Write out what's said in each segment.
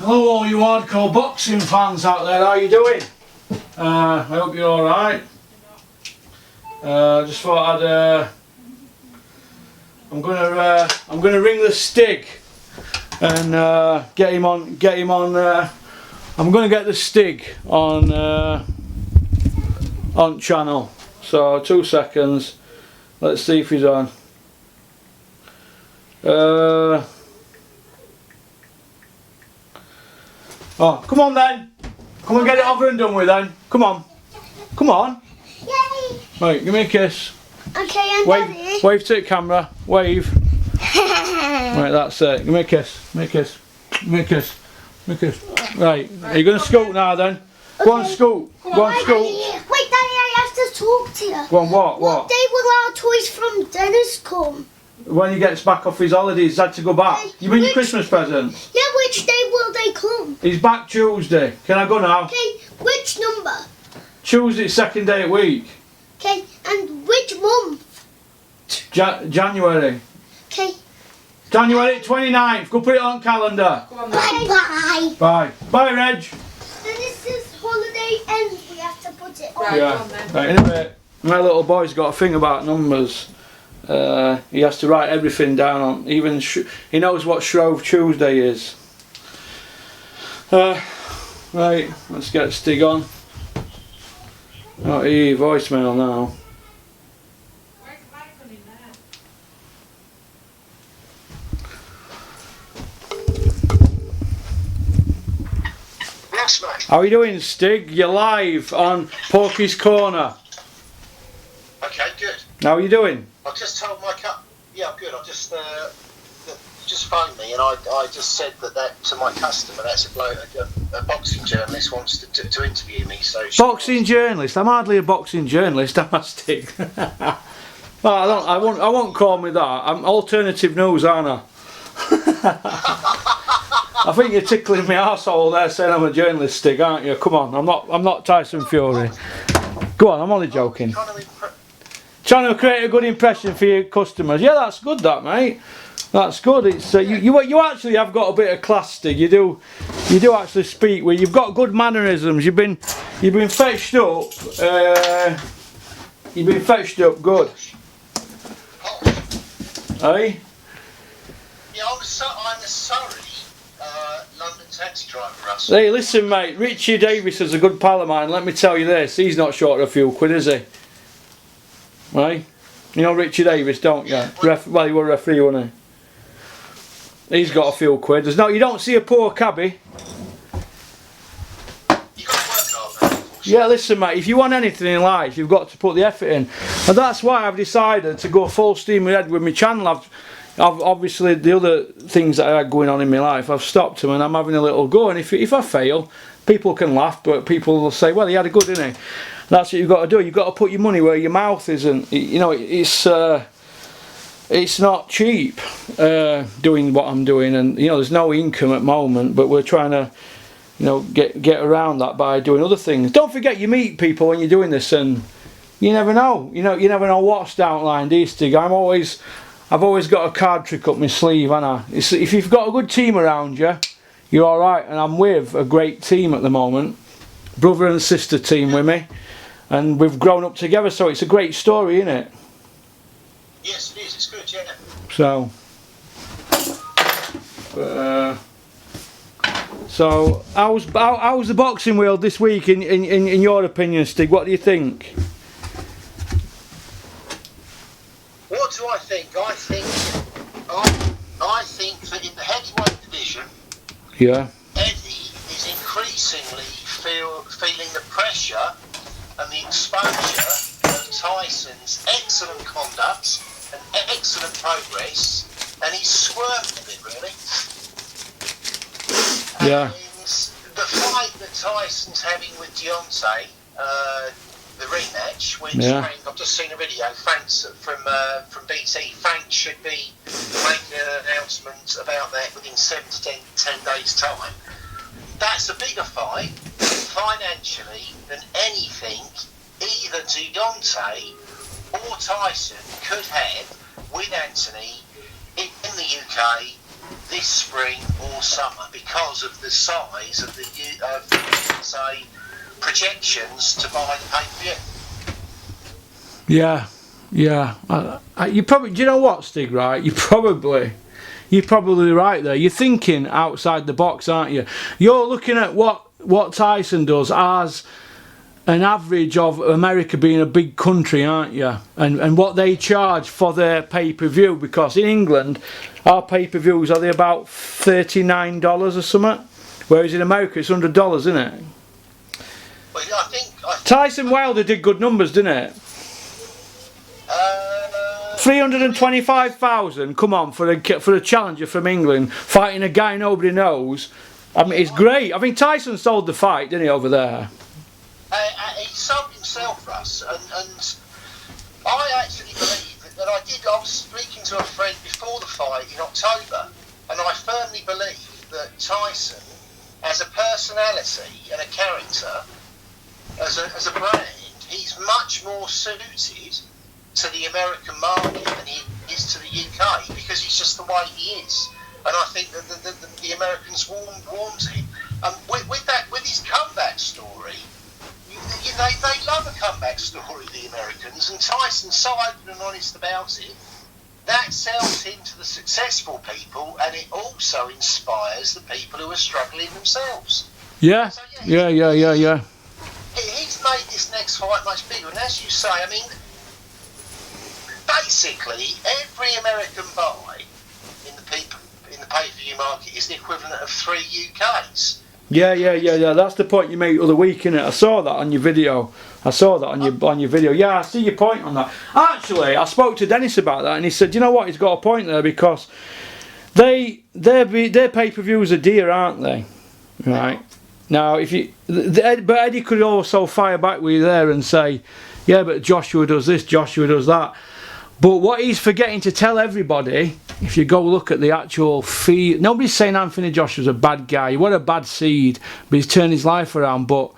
Hello all you hardcore boxing fans out there, how you doing? I hope you're alright. Just thought I'm gonna ring the Stig and get him on I'm gonna get the Stig on channel. So 2 seconds. Let's see if he's on. Oh, come on then. Come and get it over and done with then. Come on. Come on. Yay. Right, give me a kiss. Okay, I'm wave, wave to the camera. Wave. Right, that's it. Give me a kiss. Give me a kiss. Give me a kiss. Give me a kiss. Right, are you going to scoot now then? Go on, scoot. Go on, scoot. Wait, Daddy, I have to talk to you. Go on, what? What day will our toys from Dennis come? When he gets back off his holidays, he's had to go back. You mean your Christmas presents? Yeah, which day will they come? He's back Tuesday. Can I go now? Okay, which number? Tuesday, second day of week. Okay, and which month? January. Okay. January 29th. Go put it on calendar. Bye-bye. Bye. Bye, Reg. Dennis's holiday ends. We have to put it on. Right, Yeah. Right, in a bit. My little boy's got a thing about numbers. He has to write everything down on, even he knows what Shrove Tuesday is. Right, let's get Stig on. Oh, voicemail now. Yes, mate. How are you doing, Stig? You're live on Porky's Corner. Okay, good. How are you doing? I just told my yeah, I'm good. I just phoned me and I just said that to my customer. That's a bloke, a boxing journalist wants to interview me. So Boxing journalist? I'm hardly a boxing journalist, am I, Stig? Well, I won't call me that. I'm alternative news, aren't I? I think you're tickling my arsehole there saying I'm a journalist, Stig, aren't you? Come on, I'm not Tyson Fury. Go on, I'm only joking. Trying to create a good impression for your customers. Yeah, that's good, that, mate. That's good. It's you actually have got a bit of class, Stig. You do actually speak with. You've got good mannerisms. You've been fetched up. You've been fetched up good. Hey. Yeah, I'm a Surrey London taxi driver, Russell. Hey, listen, mate. Richie Davis is a good pal of mine. Let me tell you this. He's not short of a few quid, is he? Right? You know Richie Davis, don't you? Well, he was a referee, wasn't he? He's got a few quid. You don't see a poor cabbie. You got to work hard, mate. Yeah, listen, mate. If you want anything in life, you've got to put the effort in, and that's why I've decided to go full steam ahead with my channel. I've obviously the other things that I had going on in my life, I've stopped them, and I'm having a little go. And if I fail, people can laugh, but people will say, "Well, he had a good, didn't he?" That's what you've got to do. You've got to put your money where your mouth isn't. You know, it's not cheap doing what I'm doing, and you know, there's no income at the moment. But we're trying to, you know, get around that by doing other things. Don't forget, you meet people when you're doing this, and you never know. You never know what's down the line, do you, Stig? I've always got a card trick up my sleeve, haven't I? If you've got a good team around you, you're all right. And I'm with a great team at the moment, brother and sister team with me. And we've grown up together, so it's a great story, isn't it? Yes, it is. It's good, yeah. So how's the boxing world this week in your opinion, Stig? What do you think? What do I think? I think that in the heavyweight division, Yeah. Eddie is increasingly feeling the pressure and the exposure of Tyson's excellent conduct and excellent progress, and he's swerved a bit, really. Yeah. And the fight that Tyson's having with Deontay, the rematch, which Frank, I've just seen a video, thanks from BT, Frank should be making an announcement about that within 7 to 10 days' time. That's a bigger fight financially than anything either Deontay or Tyson could have with Anthony in the UK this spring or summer because of the size of the say projections to buy the pay-per-view. Yeah, yeah. You probably, do you know what, Stig? Right? You're probably right there. You're thinking outside the box, aren't you? You're looking at what Tyson does as an average of America being a big country, aren't you? And what they charge for their pay-per-view, because in England our pay-per-views are they about $39 or something, whereas in America it's $100, isn't it? Well, I think Tyson Wilder did good numbers, didn't it? 325,000. Come on, for a challenger from England fighting a guy nobody knows. I mean, it's great. I think Tyson sold the fight, didn't he, over there? He sold himself, Russ, and I actually believe that I was speaking to a friend before the fight in October, and I firmly believe that Tyson, as a personality and a character, as a brand, he's much more suited to the American market than he is to the UK, because he's just the way he is. And I think that the Americans warm to him. With his comeback story, they love a comeback story, the Americans, and Tyson's silent and honest about it. That sells him to the successful people, and it also inspires the people who are struggling themselves. Yeah, So, yeah. He's made this next fight much bigger, and as you say, I mean, basically every American buy in the pay-per-view market is the equivalent of 3 UKs. Yeah. That's the point you made the other week, innit? I saw that on your video. Yeah, I see your point on that. Actually, I spoke to Dennis about that, and he said, you know what? He's got a point there, because their pay-per-views are dear, aren't they? Right. Now, but Eddie could also fire back with you there and say, yeah, but Joshua does this, Joshua does that. But what he's forgetting to tell everybody, if you go look at the actual feed, nobody's saying Anthony Joshua's a bad guy. What a bad seed, but he's turned his life around. But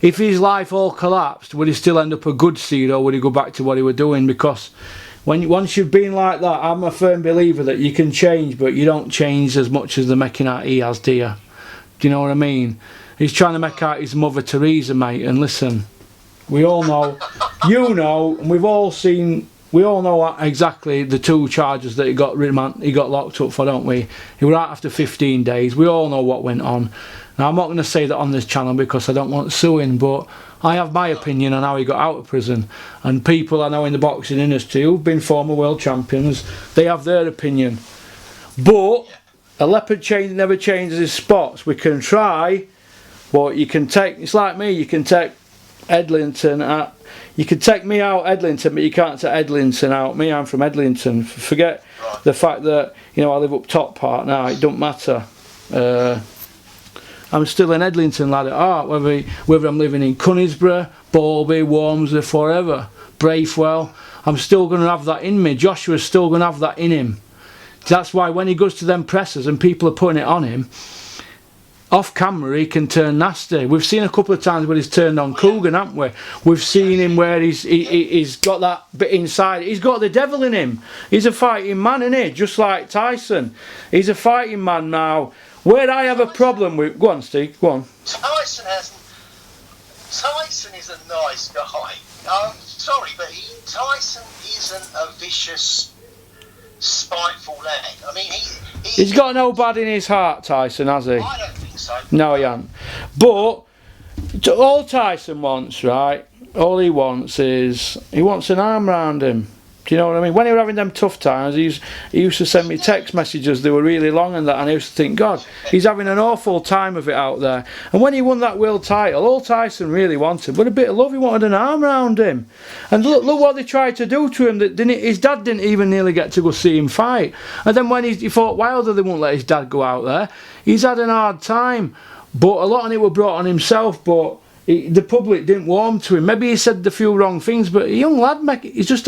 if his life all collapsed, would he still end up a good seed, or would he go back to what he was doing? Because once you've been like that, I'm a firm believer that you can change, but you don't change as much as they're making out he has, do you? Do you know what I mean? He's trying to make out his Mother Teresa, mate. And listen, we all know, you know, and we all know exactly the 2 charges that he got locked up for, don't we? He was out after 15 days. We all know what went on. Now, I'm not going to say that on this channel because I don't want suing, but I have my opinion on how he got out of prison. And people I know in the boxing industry who've been former world champions, they have their opinion. But a leopard never changes his spots. We can try, but you can take, it's like me, you can take Edlington you can take me out Edlington, but you can't take Edlington out me. I'm from Edlington. Forget the fact that, you know, I live up top part now. It don't matter. I'm still an Edlington lad at heart, whether I'm living in Conisborough, Bowlby, Walmsley, forever, Braithwell. I'm still going to have that in me. Joshua's still going to have that in him. That's why when he goes to them presses and people are putting it on him, off camera he can turn nasty. We've seen a couple of times where he's turned on Coogan, haven't we? We've seen him where he's got that bit inside. He's got the devil in him. He's a fighting man, isn't he? Just like Tyson. He's a fighting man now. Where I have a problem with... Go on, Steve, go on. Tyson is a nice guy. I'm sorry, but Tyson isn't a vicious, spiteful lad. I mean, he's got no bad in his heart, Tyson, has he? I don't think so. No, he hasn't. But all Tyson wants, right? All he wants is he wants an arm round him. Do you know what I mean? When he was having them tough times, he used to send me text messages. They were really long and that, and I used to think, God, he's having an awful time of it out there. And when he won that world title, all Tyson really wanted was a bit of love. He wanted an arm round him. And look what they tried to do to him. His dad didn't even nearly get to go see him fight. And then when he fought Wilder, they wouldn't let his dad go out there. He's had an hard time. But a lot of it was brought on himself, but the public didn't warm to him. Maybe he said a few wrong things, but a young lad, he's just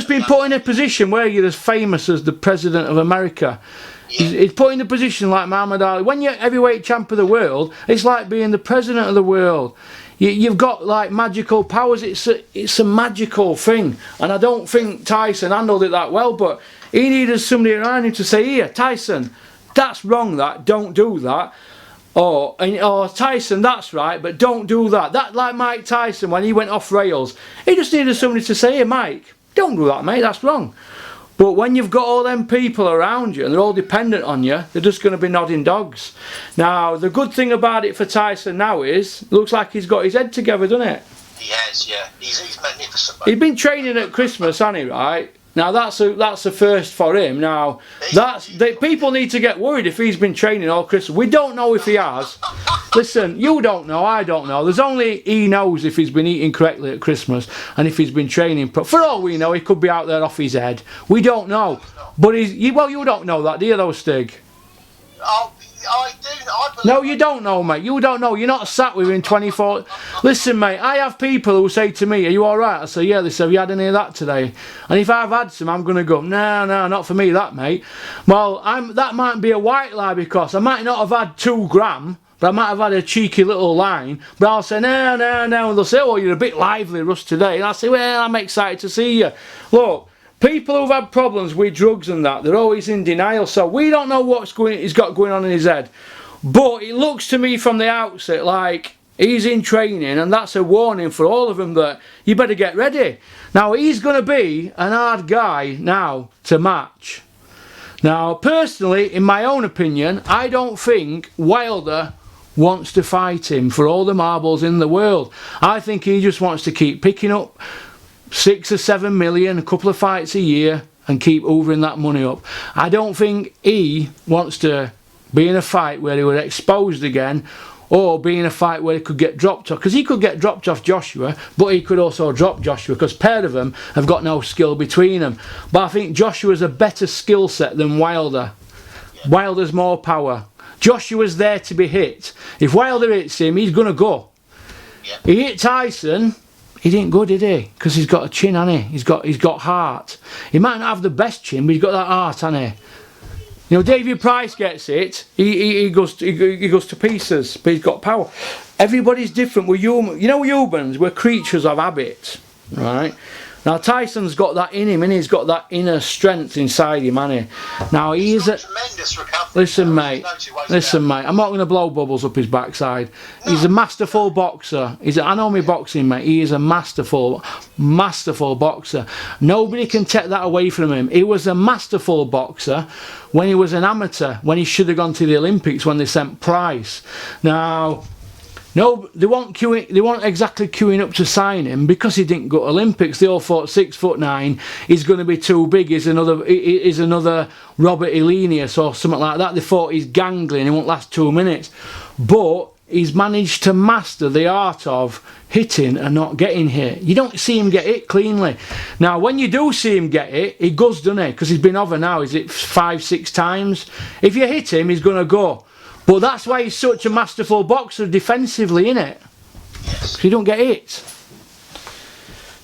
been put in a position where you're as famous as the President of America. He's put in a position like Muhammad Ali. When you're heavyweight champ of the world, it's like being the President of the world. You've got like magical powers. It's a magical thing, and I don't think Tyson handled it that well. But he needed somebody around him to say, "Here, Tyson, that's wrong. That don't do that." Or Tyson, that's right, but don't do that. That like Mike Tyson when he went off rails. He just needed somebody to say, "Hey, Mike, don't do that, mate. That's wrong." But when you've got all them people around you and they're all dependent on you, they're just going to be nodding dogs. Now, the good thing about it for Tyson now is, it looks like he's got his head together, doesn't it? He has, yeah. He's magnificent, mate. He's been training at Christmas, hasn't he, right? Now, that's a first for him. Now, people need to get worried if he's been training all Christmas. We don't know if he has. Listen, you don't know, I don't know. There's only he knows if he's been eating correctly at Christmas and if he's been training. For all we know, he could be out there off his head. We don't know. But well, you don't know that, do you, though, Stig? Oh, I do. No, you don't know, mate. You don't know. You're not sat with him 24. Listen, mate, I have people who say to me, "Are you alright?" I say, "Yeah." They say, "Have you had any of that today?" And if I've had some, I'm going to go, no, not for me, that, mate. Well, that might be a white lie because I might not have had 2 gram, but I might have had a cheeky little line. But I'll say, no. And they'll say, "Oh, you're a bit lively, Russ, today." And I'll say, "Well, I'm excited to see you." Look, people who've had problems with drugs and that, they're always in denial. So we don't know he's got going on in his head. But it looks to me from the outset like he's in training, and that's a warning for all of them that you better get ready. Now, he's going to be an hard guy now to match. Now, personally, in my own opinion, I don't think Wilder wants to fight him for all the marbles in the world. I think he just wants to keep picking up 6 or 7 million, a couple of fights a year, and keep hoovering that money up. I don't think he wants to be in a fight where he was exposed again, or be in a fight where he could get dropped off, because he could get dropped off Joshua, but he could also drop Joshua, because pair of them have got no skill between them. But I think Joshua's a better skill set than Wilder. Wilder's more power. Joshua's there to be hit. If Wilder hits him, he's going to go. He hit Tyson. He didn't go, did he? Because he's got a chin, hasn't he? He's got heart. He might not have the best chin, but he's got that heart, hasn't he? You know, David Price gets it. He goes to pieces, but he's got power. Everybody's different. We're human. You know, humans, we're creatures of habit, right? Now Tyson's got that in him, and he's got that inner strength inside him, hasn't he? Now he's a tremendous recovery. Listen, mate. I'm not going to blow bubbles up his backside. No. He's a masterful boxer. I know me boxing, mate. He is a masterful boxer. Nobody can take that away from him. He was a masterful boxer when he was an amateur, when he should have gone to the Olympics when they sent Price. Now, no, they weren't exactly queuing up to sign him because he didn't go to Olympics. They all thought 6'9", he's going to be too big. He's another Robert Elenius or something like that. They thought he's gangly and he won't last 2 minutes. But he's managed to master the art of hitting and not getting hit. You don't see him get hit cleanly. Now, when you do see him get hit, he goes, doesn't he? Because he's been over now, is it 5-6 times? If you hit him, he's going to go. But that's why he's such a masterful boxer defensively, innit? Yes. Because you don't get hit.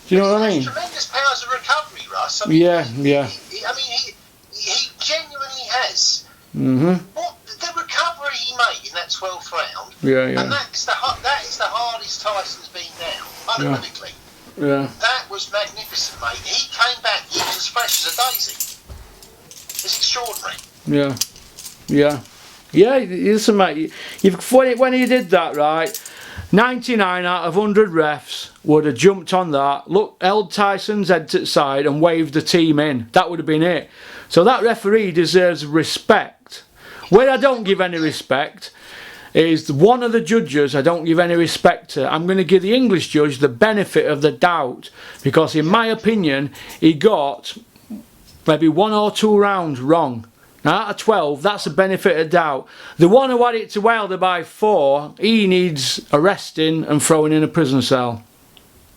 Do you know what I mean? Tremendous powers of recovery, Russ. I mean, yeah. He genuinely has. What the recovery he made in that 12th round. Yeah. And that is the hardest Tyson's been now, unequivocally. Yeah. That was magnificent, mate. He came back. He was as fresh as a daisy. It's extraordinary. Yeah. Listen, mate. When he did that, right? 99 out of 100 refs would have jumped on that, held Tyson's head to the side and waved the team in. That would have been it. So that referee deserves respect. Where I don't give any respect is one of the judges I don't give any respect to. I'm going to give the English judge the benefit of the doubt, because in my opinion he got maybe 1 or 2 rounds wrong. Now out of 12, that's a benefit of doubt. The one who had it to Wilder by 4, he needs arresting and throwing in a prison cell.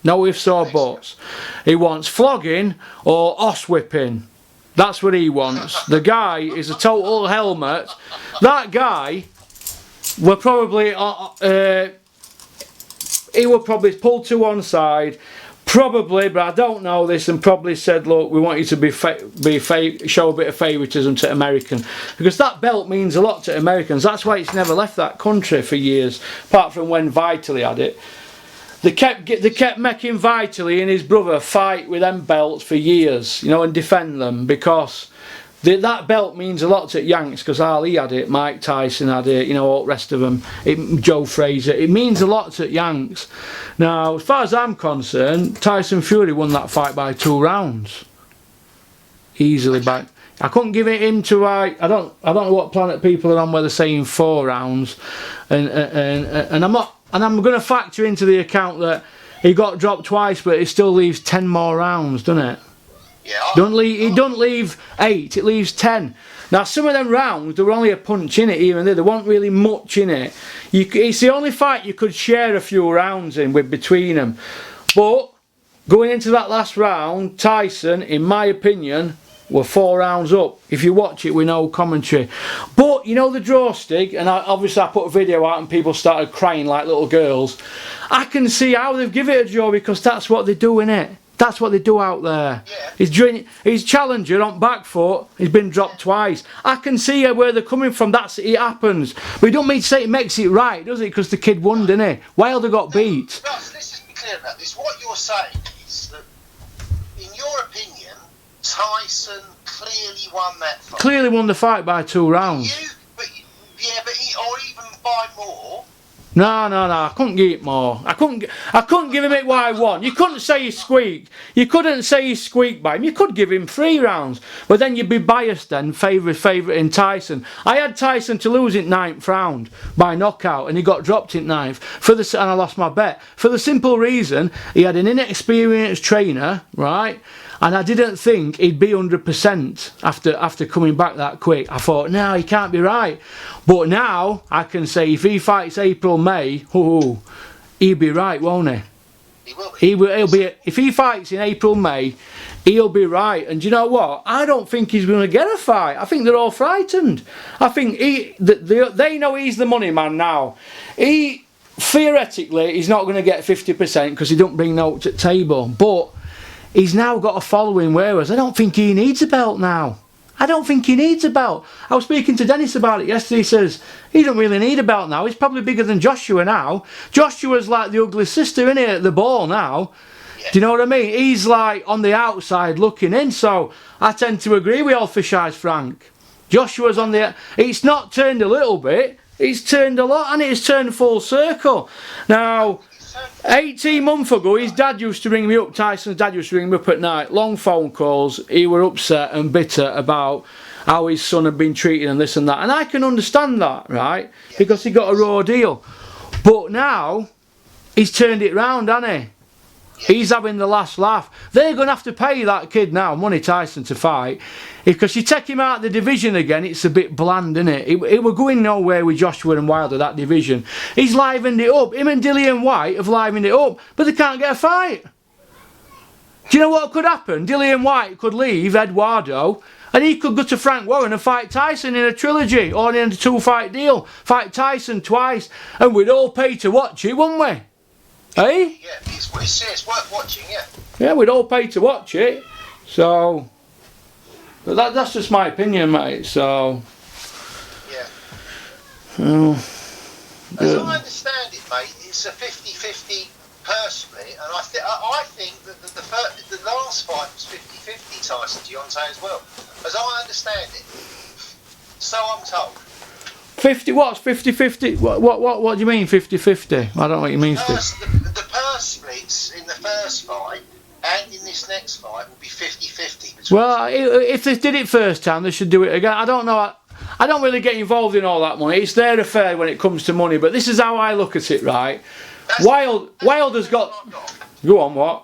No ifs or buts. He wants flogging or horsewhipping. That's what he wants. The guy is a total helmet. That guy were probably he were probably pulled to one side. Probably, but I don't know this, and probably said, look, we want you to show a bit of favouritism to American, because that belt means a lot to Americans. That's why it's never left that country for years, apart from when Vitally had it. they kept making Vitally and his brother fight with them belts for years, you know, and defend them, because that belt means a lot to Yanks, because Ali had it, Mike Tyson had it, you know, all the rest of them, Joe Frazier. It means a lot to Yanks. Now, as far as I'm concerned, Tyson Fury won that fight by 2 rounds, easily. By I couldn't give it him to I don't know what planet people are on where they're saying 4 rounds, and I'm going to factor into the account that he got dropped twice, but it still leaves 10 more rounds, doesn't it? Yeah. It don't leave 8, it leaves 10. Now some of them rounds, there were only a punch in it here and there wasn't really much in it. It's the only fight you could share a few rounds in with between them. But going into that last round, Tyson, in my opinion, were 4 rounds up. If you watch it with no commentary. But you know the draw, Stig, and obviously I put a video out and people started crying like little girls. I can see how they've given it a draw, because that's what they do, innit? That's what they do out there. Yeah. His challenger on back foot, he's been dropped twice. I can see where they're coming from. It happens. But you don't mean to say it makes it right, does it? Because the kid won, didn't he? Wilder got beat. Russ, let's just be clear about this. What you're saying is that, in your opinion, Tyson clearly won that fight. Clearly won the fight by 2 rounds. Or even by more. No, I couldn't give it more. I couldn't give him it why I won. You couldn't say he squeaked. You couldn't say he squeaked by him. You could give him 3 rounds. But then you'd be biased then, favouring Tyson. I had Tyson to lose in 9th round by knockout, and he got dropped in 9th. And I lost my bet. For the simple reason, he had an inexperienced trainer, right? And I didn't think he'd be 100% after coming back that quick. I thought, no, he can't be right. But now I can say if he fights April, May, he'll be right, won't he? He will be. He'll be. If he fights in April, May, he'll be right. And do you know what? I don't think he's going to get a fight. I think they're all frightened. I think they know he's the money man now. Theoretically, he's not going to get 50% because he don't bring notes at table. But he's now got a following, whereas I don't think he needs a belt now. I don't think he needs a belt. I was speaking to Dennis about it yesterday. He says he don't really need a belt now. He's probably bigger than Joshua now. Joshua's like the ugly sister, isn't he, at the ball now? Yeah. Do you know what I mean? He's like on the outside looking in. So I tend to agree with old Fish Eyes Frank. Joshua's on the... It's not turned a little bit. It's turned a lot, and it's turned full circle. Now, 18 months ago, his dad used to ring me up, Tyson's dad used to ring me up at night, long phone calls. He were upset and bitter about how his son had been treated and this and that. And I can understand that, right? Because he got a raw deal. But now, he's turned it round, hasn't he? He's having the last laugh. They're going to have to pay that kid now, Money Tyson, to fight. Because you take him out of the division again, it's a bit bland, isn't it? It were going nowhere with Joshua and Wilder, that division. He's livened it up. Him and Dillian White have livened it up, but they can't get a fight. Do you know what could happen? Dillian White could leave Eduardo, and he could go to Frank Warren and fight Tyson in a trilogy, or in a 2-fight deal. Fight Tyson twice, and we'd all pay to watch it, wouldn't we? Hey? Yeah, it's worth watching, yeah. Yeah, we'd all pay to watch it. So, but that's just my opinion, mate. So, yeah. As I understand it, mate, it's a 50-50 personally, and I think that the last fight was 50-50 Tyson Deontay as well, as I understand it. So I'm told. 50, what's 50-50? What do you mean 50-50? I don't know what you mean. The purse splits in the first fight and in this next fight will be 50-50. Well, if they did it first time, they should do it again. I don't know. I don't really get involved in all that money. It's their affair when it comes to money. But this is how I look at it, right? Wilder's got... Go on, what?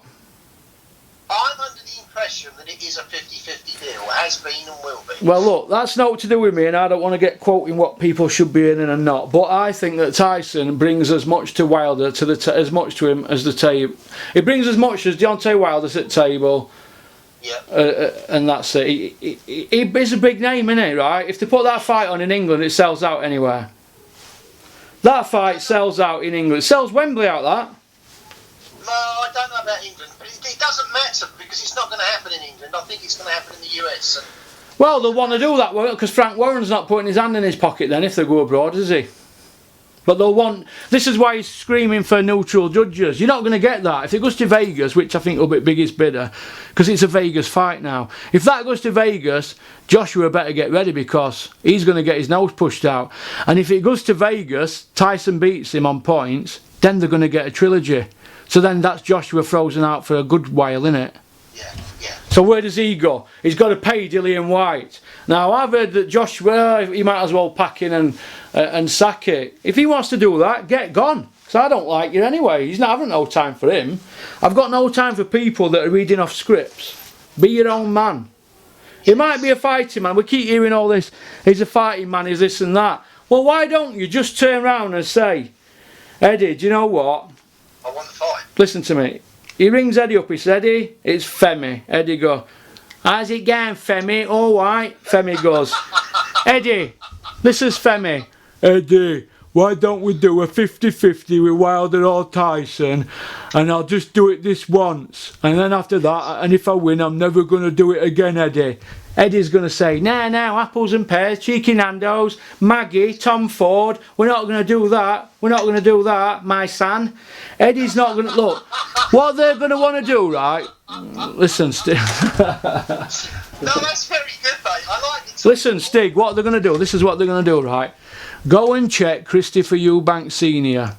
I'm under the impression that it is a 50-50 deal, has been and will be. Well, look, that's not to do with me, and I don't want to get quoting what people should be earning and not. But I think that Tyson brings as much to Wilder, as much to him as the table. He brings as much as Deontay Wilder's at table. Yeah. And that's it. He's a big name, isn't he, right? If they put that fight on in England, it sells out anywhere. That fight sells out in England. It sells Wembley out, that. No, I don't know about England, but it doesn't matter because it's not going to happen in England. I think it's going to happen in the US. Well, they'll want to do that, because Frank Warren's not putting his hand in his pocket then if they go abroad, is he? But they'll want. This is why he's screaming for neutral judges. You're not going to get that if it goes to Vegas, which I think will be biggest bidder, because it's a Vegas fight now. If that goes to Vegas, Joshua better get ready because he's going to get his nose pushed out. And if it goes to Vegas, Tyson beats him on points, then they're going to get a trilogy. So then that's Joshua frozen out for a good while, innit? Yeah, yeah. So where does he go? He's got to pay Dillian White. Now I've heard that Joshua, he might as well pack in and sack it. If he wants to do that, get gone. Because I don't like you anyway. He's not having no time for him. I've got no time for people that are reading off scripts. Be your own man. He might be a fighting man. We keep hearing all this. He's a fighting man, he's this and that. Well, why don't you just turn around and say, Eddie, do you know what? I want the fight. Listen to me. He rings Eddie up. He says, Eddie, it's Femi. Eddie go, how's it going, Femi? All right. Femi goes, Eddie, this is Femi. Eddie, why don't we do a 50-50 with Wilder or Tyson, and I'll just do it this once, and then after that, and if I win, I'm never going to do it again, Eddie. Eddie's going to say, no, apples and pears, cheeky Nando's, Maggie, Tom Ford, we're not going to do that, we're not going to do that, my son. Eddie's not going to, look, what they're going to want to do, right, listen, Stig. No, that's very good, mate, I like it. Listen, Stig, what they're going to do, this is what they're going to do, right, go and check Christopher Eubanks Sr.,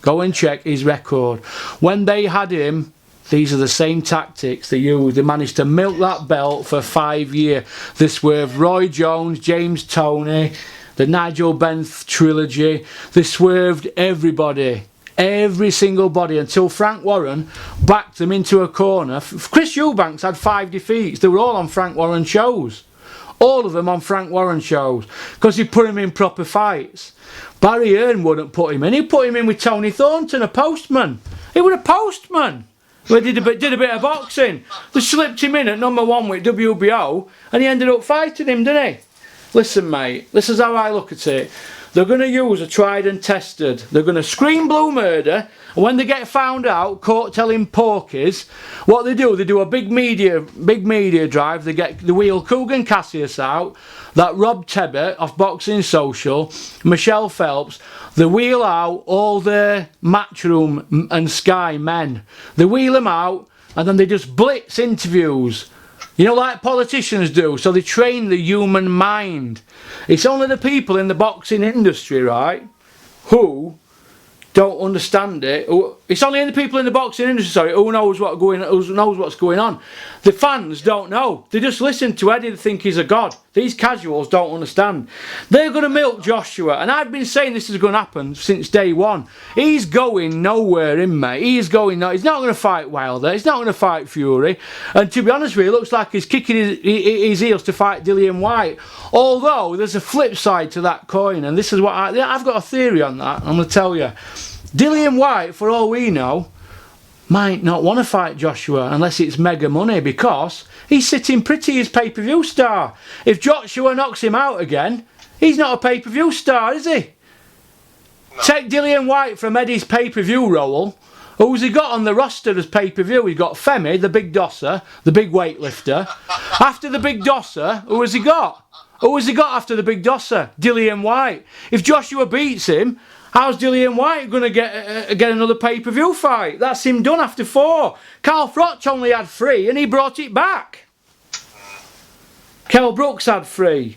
go and check his record. When they had him, these are the same tactics they used. They managed to milk that belt for 5 years. They swerved Roy Jones, James Toney, the Nigel Benn trilogy. They swerved everybody, every single body, until Frank Warren backed them into a corner. Chris Eubanks had 5 defeats. They were all on Frank Warren shows. All of them on Frank Warren shows. Because he put him in proper fights. Barry Hearn wouldn't put him in. He put him in with Tony Thornton, a postman. He was a postman. They did a bit of boxing. They slipped him in at #1 with WBO, and he ended up fighting him, didn't he? Listen, mate, this is how I look at it. They're going to use a tried and tested. They're going to scream blue murder, and when they get found out, caught telling porkies, what they do a big media drive. They get the wheel Coogan Cassius out, that Rob Tebbett off Boxing Social, Michelle Phelps. They wheel out all the Matchroom and Sky men. They wheel them out, and then they just blitz interviews. You know, like politicians do, so they train the human mind. It's only the people in the boxing industry, right, who don't understand it. It's only the people in the boxing industry, sorry, who knows what's going on. The fans don't know. They just listen to Eddie and think he's a god. These casuals don't understand. They're going to milk Joshua, and I've been saying this is going to happen since day one. He's going nowhere in, mate. He's not going to fight Wilder. He's not going to fight Fury. And to be honest with you, it looks like he's kicking his heels to fight Dillian White. Although there's a flip side to that coin, and this is what I've got a theory on that. I'm going to tell you. Dillian White, for all we know, might not want to fight Joshua unless it's mega money, because he's sitting pretty as pay-per-view star. If Joshua knocks him out again, he's not a pay-per-view star, is he? No. Take Dillian White from Eddie's pay-per-view role. Who's he got on the roster as pay-per-view? He's got Femi, the big dosser, the big weightlifter. After the big dosser, who has he got? Who has he got after the big dosser? Dillian White. If Joshua beats him, how's Dillian White going to get another pay-per-view fight? That's him done after 4. Carl Froch only had 3 and he brought it back. Kell Brooks had 3.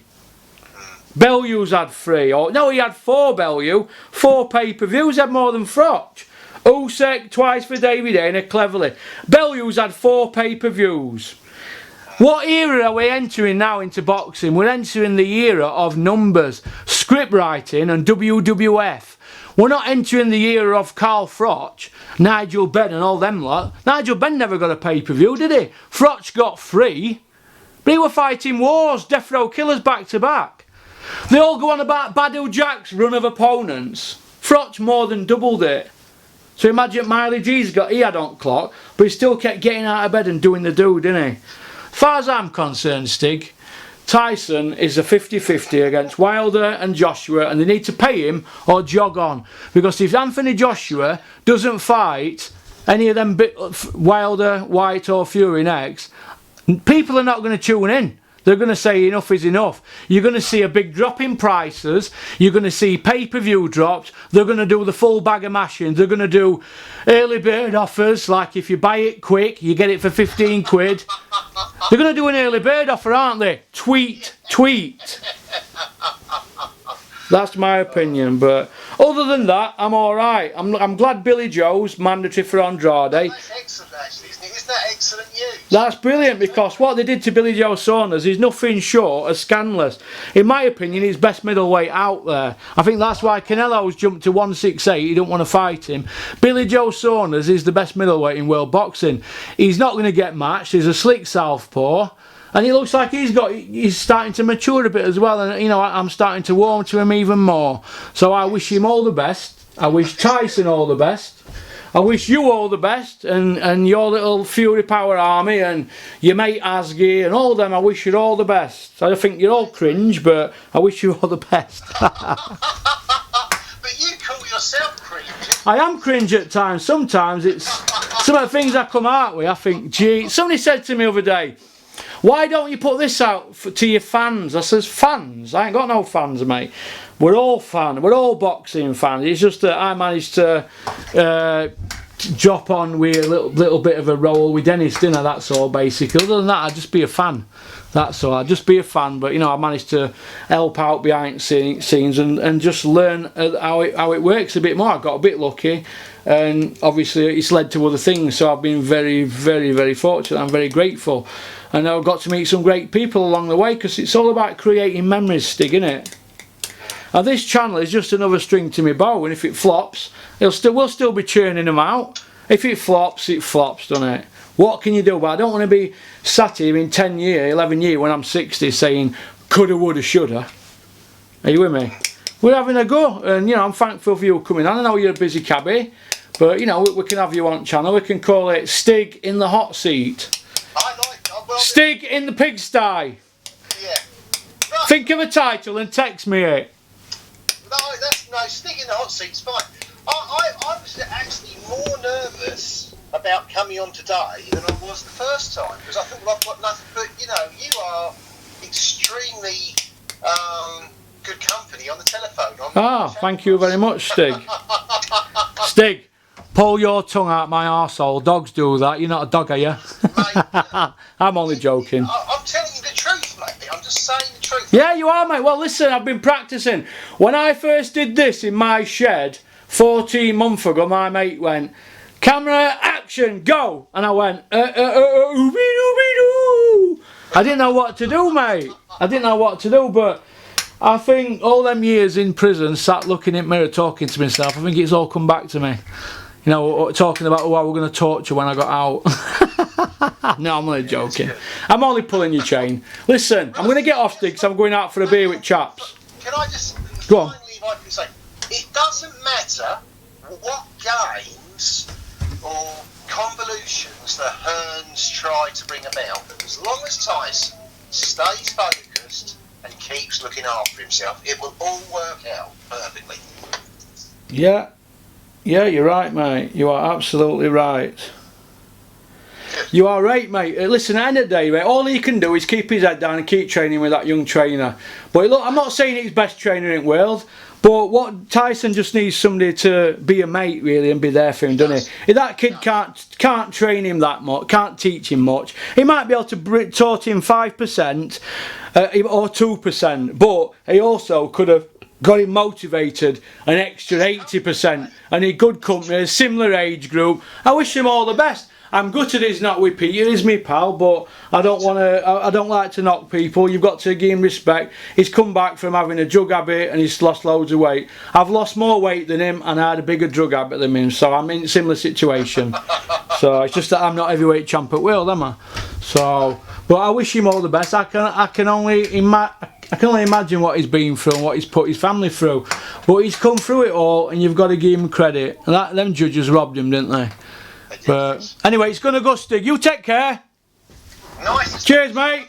Bellew's had 3. No, he had 4, Bellew. 4 pay-per-views, had more than Froch. Usyk, twice for David Hayner, cleverly. Bellew's had 4 pay-per-views. What era are we entering now into boxing? We're entering the era of numbers, script writing and WWF. We're not entering the era of Carl Froch, Nigel Benn and all them lot. Nigel Benn never got a pay-per-view, did he? Froch got 3. But he were fighting wars, death row killers back to back. They all go on about Badou Jack's run of opponents. Froch more than doubled it. So imagine mileage he had on clock, but he still kept getting out of bed and doing the do, didn't he? As far as I'm concerned, Stig, Tyson is a 50-50 against Wilder and Joshua, and they need to pay him or jog on. Because if Anthony Joshua doesn't fight any of them Wilder, White or Fury next, people are not going to tune in. they're going to say enough is enough. You're going to see a big drop in prices. You're going to see pay-per-view drops. They're going to do the full bag of mashing. They're going to do early bird offers, like if you buy it quick, you get it for 15 quid. They're going to do an early bird offer, aren't they? Tweet. That's my opinion, but other than that, I'm alright. I'm glad Billy Joe's mandatory for Andrade. That's excellent, actually, isn't it? Isn't that excellent news? That's brilliant, because what they did to Billy Joe Saunders is nothing short of scandalous. In my opinion, he's best middleweight out there. I think that's why Canelo's jumped to 168. He don't want to fight him. Billy Joe Saunders is the best middleweight in world boxing. He's not going to get matched. He's a slick southpaw. And it looks like he's starting to mature a bit as well, and you know, I'm starting to warm to him even more. So I wish him all the best. I wish Tyson all the best. I wish you all the best, and your little Furypower army, and your mate Asgi, and all them. I wish you all the best. I think you're all cringe, but I wish you all the best. But you call yourself cringe. I am cringe at times. Sometimes it's some of the things I come out with. I think, gee, somebody said to me the other day, why don't you put this out to your fans? I says, fans? I ain't got no fans, mate. We're all fans. We're all boxing fans. It's just that I managed to drop on with a little bit of a roll with Dennis, didn't I? That's all, basically. Other than that, I'd just be a fan. That's all. I'd just be a fan. But, you know, I managed to help out behind the scenes and just learn how it works a bit more. I got a bit lucky. And obviously it's led to other things. So I've been very, very, very fortunate. I'm very grateful. And I've got to meet some great people along the way, because it's all about creating memories, Stig, isn't it? And this channel is just another string to my bow, and if it flops, we'll still be churning them out. If it flops, doesn't it? What can you do? But I don't want to be sat here in 10 years, 11 years when I'm 60 saying coulda, woulda, shoulda. Are you with me? We're having a go, and you know, I'm thankful for you coming on. I know you're a busy cabbie, but you know, we can have you on channel. We can call it Stig in the hot seat. Stig in the pigsty. Yeah. Right. Think of a title and text me it. No, Stig in the hot seat's fine. I was actually more nervous about coming on today than I was the first time, because I thought, well, I've got nothing, but you know, you are extremely good company on the telephone. Thank you very much, Stig. Stig, pull your tongue out my arsehole. Dogs do that. You're not a dog, are you? Mate, I'm only joking. I'm telling you the truth, mate. I'm just saying the truth. Yeah, you are, mate. Well, listen, I've been practicing. When I first did this in my shed 14 months ago, my mate went, camera, action, go. And I went, I didn't know what to do, mate. I didn't know what to do, but I think all them years in prison, sat looking in the mirror, talking to myself, I think it's all come back to me. You know, talking about who I were going to torture when I got out. No, I'm only joking. I'm only pulling your chain. Listen, I'm going to get off, Stig, because I'm going out for a beer with chaps. Can I just go on? Finally, if I can say, it doesn't matter what games or convolutions the Hearns try to bring about, as long as Tyson stays focused and keeps looking after himself, it will all work out perfectly. Yeah. Yeah, you're right, mate. You are absolutely right. You are right, mate. Listen, at the end of the day, mate, all he can do is keep his head down and keep training with that young trainer. But look, I'm not saying he's best trainer in the world, but what Tyson just needs somebody to be a mate, really, and be there for him, doesn't he? If that kid can't train him that much, can't teach him much, he might be able to taught him 5% or 2%, but he also could have got him motivated an extra 80%, and in good company, a similar age group. I wish him all the best. I'm gutted he's not with Peter. He's me pal, but I don't like to knock people. You've got to give him respect. He's come back from having a drug habit and he's lost loads of weight. I've lost more weight than him and I had a bigger drug habit than him, so I'm in a similar situation. So it's just that I'm not heavyweight champ at world, am I? So, but I wish him all the best. I can only imagine what he's been through and what he's put his family through. But he's come through it all, and you've got to give him credit. And them judges robbed him, didn't they? But anyway, it's going to go, Stig. You take care. Nice. Cheers, mate.